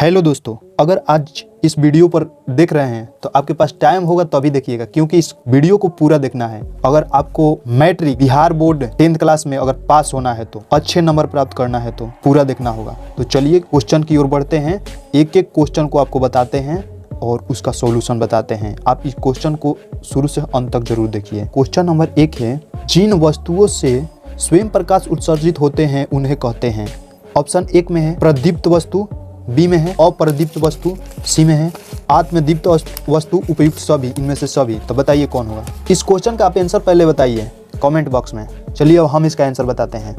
Hello दोस्तों, अगर आज इस वीडियो पर देख रहे हैं तो आपके पास टाइम होगा तभी देखिएगा, क्योंकि इस वीडियो को पूरा देखना है। अगर आपको matric Bihar board 10th class में अगर पास होना है तो अच्छे नंबर प्राप्त करना है तो पूरा देखना होगा। तो चलिए क्वेश्चन की ओर बढ़ते हैं। एक एक क्वेश्चन को आपको बताते हैं और उसका सॉल्यूशन बताते हैं। आप इस क्वेश्चन को शुरू से अंत तक जरूर देखिए। क्वेश्चन नंबर 1 है, जिन वस्तुओं से स्वयं प्रकाश उत्सर्जित होते हैं उन्हें कहते हैं। ऑप्शन 1 में है प्रदीप्त वस्तु, बी में है अप्रदीप्त वस्तु, सी में है आत्मदीप्त वस्तु, उपयुक्त सभी, इनमें से सभी। तो बताइए कौन होगा। इस क्वेश्चन का आप आंसर पहले बताइए कमेंट बॉक्स में। चलिए अब हम इसका आंसर बताते हैं।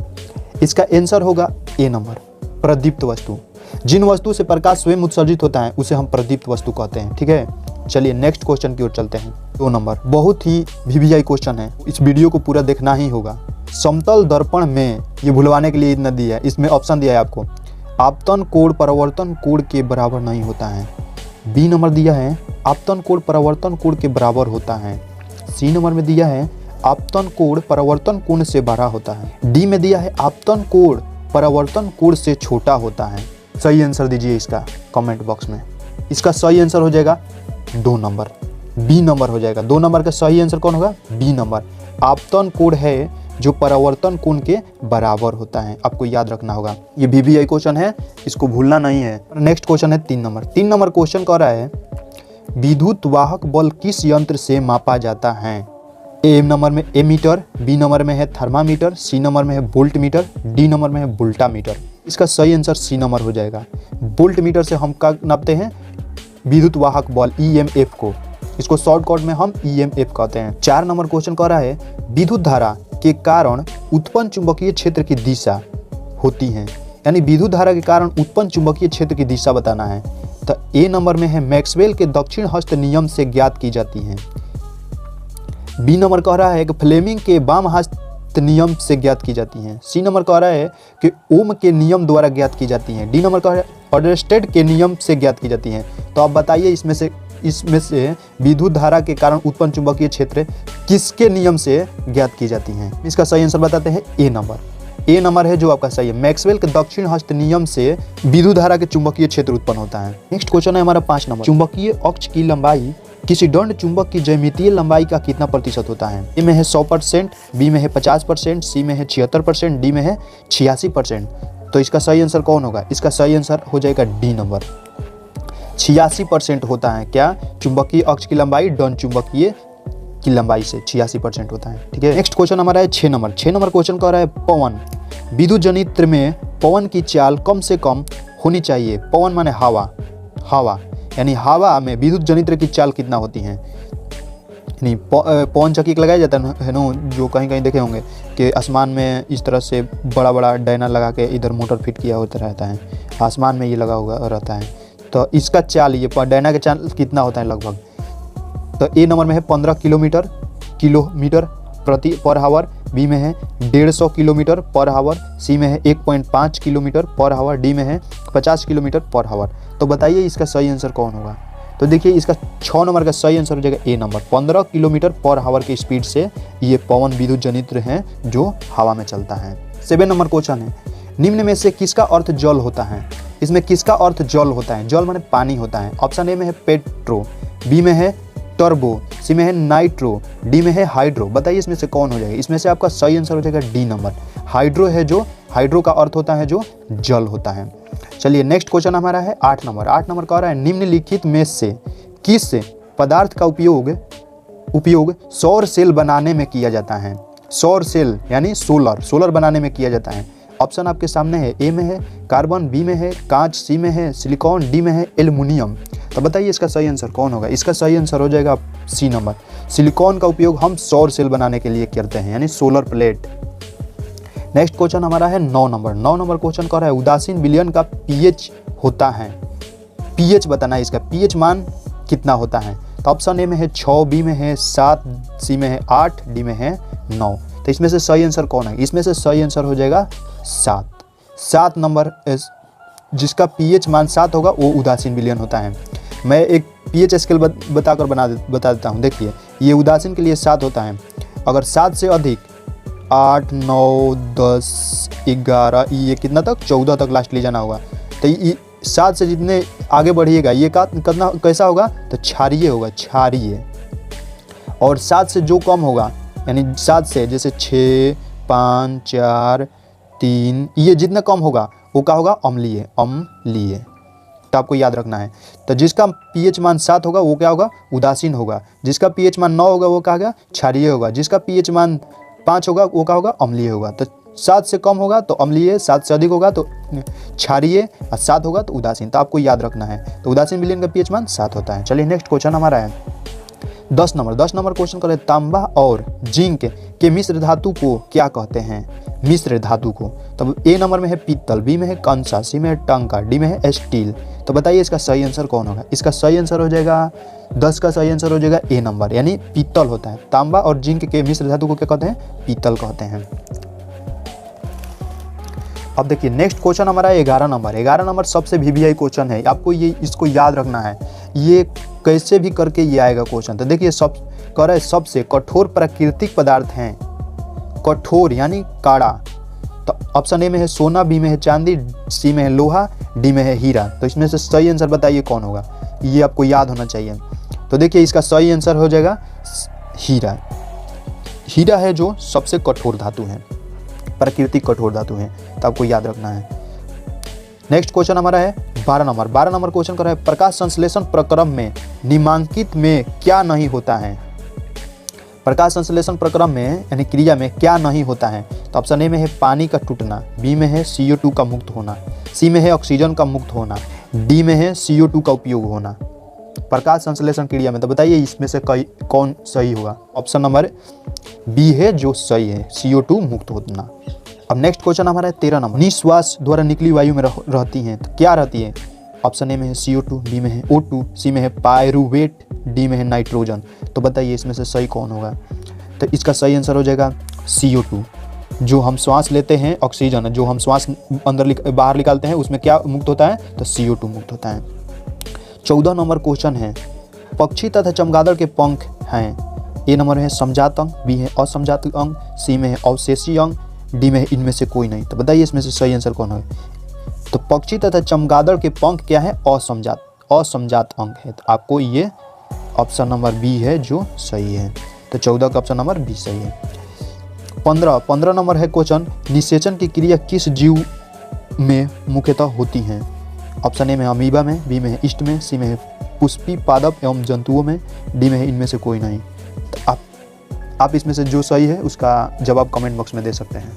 इसका आंसर होगा ए नंबर, प्रदीप्त वस्तु। जिन वस्तु से प्रकाश स्वयं उत्सर्जित होता है उसे हम प्रदीप्त वस्तु कहते हैं। ठीक है, चलिए नेक्स्ट क्वेश्चन की ओर चलते हैं। 2 नंबर बहुत ही वीवीआई क्वेश्चन है, इस वीडियो को पूरा देखना ही होगा। समतल दर्पण में, ये भुलवाने के लिए इतना दिया है, इसमें ऑप्शन दिया है आपको, आपतन कोण परावर्तन कोण के बराबर नहीं होता है। बी नंबर दिया है आपतन कोण परावर्तन कोण के बराबर होता है। सी नंबर में दिया है आपतन कोण परावर्तन कोण से बड़ा होता है। डी में दिया है आपतन कोण परावर्तन कोण से छोटा होता है। सही आंसर दीजिए इसका कमेंट बॉक्स में। इसका सही आंसर हो जाएगा 2 नंबर, बी नंबर हो जाएगा। 2 नंबर का सही आंसर कौन होगा? B number. आपतन कोण है जो परावर्तन कोण के बराबर होता है, आपको याद रखना होगा। ये वीवीआई क्वेश्चन है, इसको भूलना नहीं है। नेक्स्ट क्वेश्चन है 3 नंबर। 3 नंबर क्वेश्चन कह रहा है विद्युत वाहक बल किस यंत्र से मापा जाता है। ए नंबर में एमीटर, बी नंबर में है थर्मामीटर, सी नंबर में है वोल्ट मीटर, डी नंबर में है वोल्टा मीटर। इसका सही आंसर सी नंबर हो जाएगा। वोल्ट मीटर से हम क्या नापते हैं? विद्युत वाहक बल ईएमएफ को, इसको शॉर्टकट में हम ईएमएफ कहते हैं। 4 नंबर क्वेश्चन कह रहा है विद्युत धारा के कारण उत्पन्न चुंबकीय क्षेत्र की दिशा होती है, यानी विद्युत धारा के कारण उत्पन्न चुंबकीय क्षेत्र की दिशा बताना है। तो ए नंबर में है मैक्सवेल के दक्षिण हस्त नियम से ज्ञात की जाती है। बी नंबर कह रहा है कि फ्लेमिंग के वाम हस्त नियम से ज्ञात की जाती है। सी नंबर कह रहा है कि ओम के नियम द्वारा ज्ञात की जाती है। डी नंबर कह रहा है ऑर्डरस्टेड के नियम से ज्ञात की जाती है। तो आप बताइए इसमें से विद्युत धारा के कारण उत्पन्न चुंबकीय क्षेत्र किसके नियम से ज्ञात की जाती है? इसका सही आंसर बताते हैं ए नंबर। ए नंबर है जो आपका सही है। मैक्सवेल के दक्षिण हस्त नियम से विद्युत धारा के चुंबकीय क्षेत्र उत्पन्न होता है। नेक्स्ट क्वेश्चन है हमारा 5 नंबर। चुंबकीय अक्ष की लंबाई किसी दंड चुंबक की ज्यामितीय लंबाई का कितना प्रतिशत होता है? ए में है 100%, बी में है 50%, सी में है 76%, डी में है 86%। तो इसका सही आंसर कौन होगा? इसका सही आंसर हो जाएगा डी नंबर। 86% होता है क्या? चुंबकीय अक्ष की लंबाई दंड चुंबकीय की लंबाई से 86% होता है। ठीक है, नेक्स्ट क्वेश्चन हमारा है 6 नंबर। 6 नंबर क्वेश्चन कह रहा है पवन। विद्युत जनित्र में पवन की चाल कम से कम होनी चाहिए। पवन माने हवा, हवा यानी हवा में विद्युत जनित्र की चाल कितना होती है? यानी पवन चक्की लगाया जाता है ना, जो कहीं कहीं देखे होंगे कि आसमान में इस तरह से बड़ा बड़ा डायना लगा के इधर मोटर फिट किया होता रहता है, आसमान में ये लगा हुआ रहता है। तो इसका चाल, ये डायना का चाल कितना होता है लगभग? तो ए नंबर में है 15 किलोमीटर प्रति पर हावर, बी में है 150 किलोमीटर पर हावर, सी में है 1.5 किलोमीटर पर हावर, डी में है 50 किलोमीटर पर हावर। तो बताइए इसका सही आंसर कौन होगा? तो देखिए इसका 6 नंबर का सही आंसर हो जाएगा ए नंबर। 15 किलोमीटर पर हावर की स्पीड से ये पवन विद्युत जनित्र है जो हवा में चलता है। 7 नंबर क्वेश्चन है, निम्न में से किसका अर्थ जल होता है? इसमें किसका अर्थ जल होता है? जल माने पानी होता है। ऑप्शन ए में है पेट्रो, बी में है टर्बो, सी में है नाइट्रो, डी में है हाइड्रो। बताइए इसमें से कौन हो जाएगा? इसमें से आपका सही आंसर हो जाएगा डी नंबर। हाइड्रो है जो, हाइड्रो का अर्थ होता है जो जल होता है। चलिए नेक्स्ट क्वेश्चन हमारा है 8 नंबर। 8 नंबर कह रहा है निम्नलिखित में से किस पदार्थ का उपयोग सौर सेल बनाने में किया जाता है? सौर सेल यानी सोलर बनाने में किया जाता है। ऑप्शन आपके सामने है। ए में है कार्बन, बी में है कांच, सी में है सिलिकॉन, डी में है एल्युमिनियम। तो बताइए इसका सही आंसर कौन होगा? इसका सही आंसर हो जाएगा सी नंबर। सिलिकॉन का उपयोग हम सौर सेल बनाने के लिए करते हैं, यानी सोलर प्लेट। नेक्स्ट क्वेश्चन हमारा है 9 नंबर। 9 नंबर क्वेश्चन कह रहा है उदासीन विलयन का पीएच होता है। पीएच बताना है, इसका पीएच मान कितना होता है? तो ऑप्शन ए में है 6, बी में है 7, सी में है 8, डी में है 9। तो इसमें से सही आंसर कौन है? इसमें से सही आंसर हो जाएगा 7। 7 नंबर जिसका पीएच मान 7 होगा वो उदासीन विलयन होता है। मैं एक पीएच स्केल बताकर बता देता हूँ। देखिए ये उदासीन के लिए 7 होता है। अगर 7 से अधिक 8, 9, 10, 11, ये कितना तक 14 तक लास्ट ले जाना होगा। तो 7 से जितने आगे बढ़िएगा ये कितना कैसा होगा, तो क्षारीय होगा, क्षारीय। और 7 से जो कम होगा, यानी 7 से जैसे 6, 5, 4, 3, ये जितना कम होगा वो क्या होगा, अम्लीय, अम्लीय। तो आपको याद रखना है। तो जिसका pH मान 7 होगा वो क्या होगा, उदासीन होगा। जिसका pH मान 9 होगा वो क्या होगा, क्षारीय होगा। जिसका pH मान 5 होगा वो क्या होगा, अम्लीय होगा। तो 7 से कम होगा तो अम्लीय, 7 से अधिक होगा तो क्षारीय, और 7 होगा तो उदासीन। तो आपको याद रखना है। तो उदासीन विलयन का pH मान 7 होता है। चलिए नेक्स्ट क्वेश्चन हमारा है 10 नंबर क्वेश्चन करें। तांबा और जिंक के मिश्र धातु को क्या कहते हैं, मिश्र धातु को। तब ए नंबर में है पीतल, बी में है कंसा, सी में है टंका, डी में है स्टील। तो बताइए इसका सही आंसर कौन होगा। इसका सही आंसर हो जाएगा 10 का सही आंसर हो जाएगा ए नंबर, यानी पीतल होता है। तांबा और जिंक के मिश्र धातु को क्या कहते हैं, पीतल कहते हैं। अब देखिए नेक्स्ट क्वेश्चन हमारा 11 नंबर सबसे VVI क्वेश्चन है। आपको ये इसको याद रखना है, ये कैसे भी करके ये आएगा क्वेश्चन। तो देखिए सब कह रहा है सबसे कठोर प्राकृतिक पदार्थ हैं, कठोर यानी काड़ा। तो ऑप्शन ए में है सोना, बी में है चांदी, सी में है लोहा, डी में है हीरा। तो इसमें से सही आंसर बताइए कौन होगा, ये आपको याद होना चाहिए। तो देखिए इसका सही आंसर हो जाएगा हीरा। हीरा है जो सबसे कठोर धातु है, प्राकृतिक कठोर धातु है। तो आपको याद रखना है। नेक्स्ट क्वेश्चन हमारा है 12 नंबर क्वेश्चन कर रहा है प्रकाश संश्लेषण प्रक्रम में निम्नांकित में क्या नहीं होता है। प्रकाश संश्लेषण प्रक्रम में यानी क्रिया में क्या नहीं होता है। तो ऑप्शन ए में है पानी का टूटना, बी में है CO2 का मुक्त होना, सी में है ऑक्सीजन का मुक्त होना, डी में है CO2 का उपयोग होना। प्रकाश संश्लेषण क्रिया में तो बताइए इसमें से कौन सही होगा। ऑप्शन नंबर बी है जो सही है, CO2 मुक्त होना। अब नेक्स्ट क्वेश्चन हमारा है 13 नंबर। निश्वास द्वारा निकली वायु में रहती हैं तो क्या रहती है। ऑप्शन ए में है CO2, बी में है O2, सी में है पायरुवेट, डी में है नाइट्रोजन। तो बताइए इसमें से सही कौन होगा। तो इसका सही आंसर हो जाएगा CO2। जो हम श्वास लेते हैं ऑक्सीजन, जो हम श्वास अंदर बाहर निकालते हैं उसमें क्या मुक्त होता है, तो CO2 मुक्त होता है। 14 नंबर क्वेश्चन है पक्षी तथा चमगादड़ के पंख हैं। ए नंबर है समजात अंग, बी है असमजात अंग, सी में है अवशेषी अंग, डी में है इनमें से कोई नहीं। तो बताइए इसमें से सही आंसर कौन है। तो पक्षी तथा चमगादड़ के पंख क्या है, असमजात अंग है। तो आपको ये ऑप्शन नंबर बी है जो सही है। तो 14 का ऑप्शन नंबर बी सही है। 15 नंबर है क्वेश्चन निषेचन की क्रिया किस जीव में मुख्यतः होती है। ऑप्शन ए में अमीबा में, बी में है ईस्ट में, सी में है पुष्पी पादप एवं जंतुओं में, डी में है इनमें से कोई नहीं। तो आप इसमें से जो सही है उसका जवाब कमेंट बॉक्स में दे सकते हैं।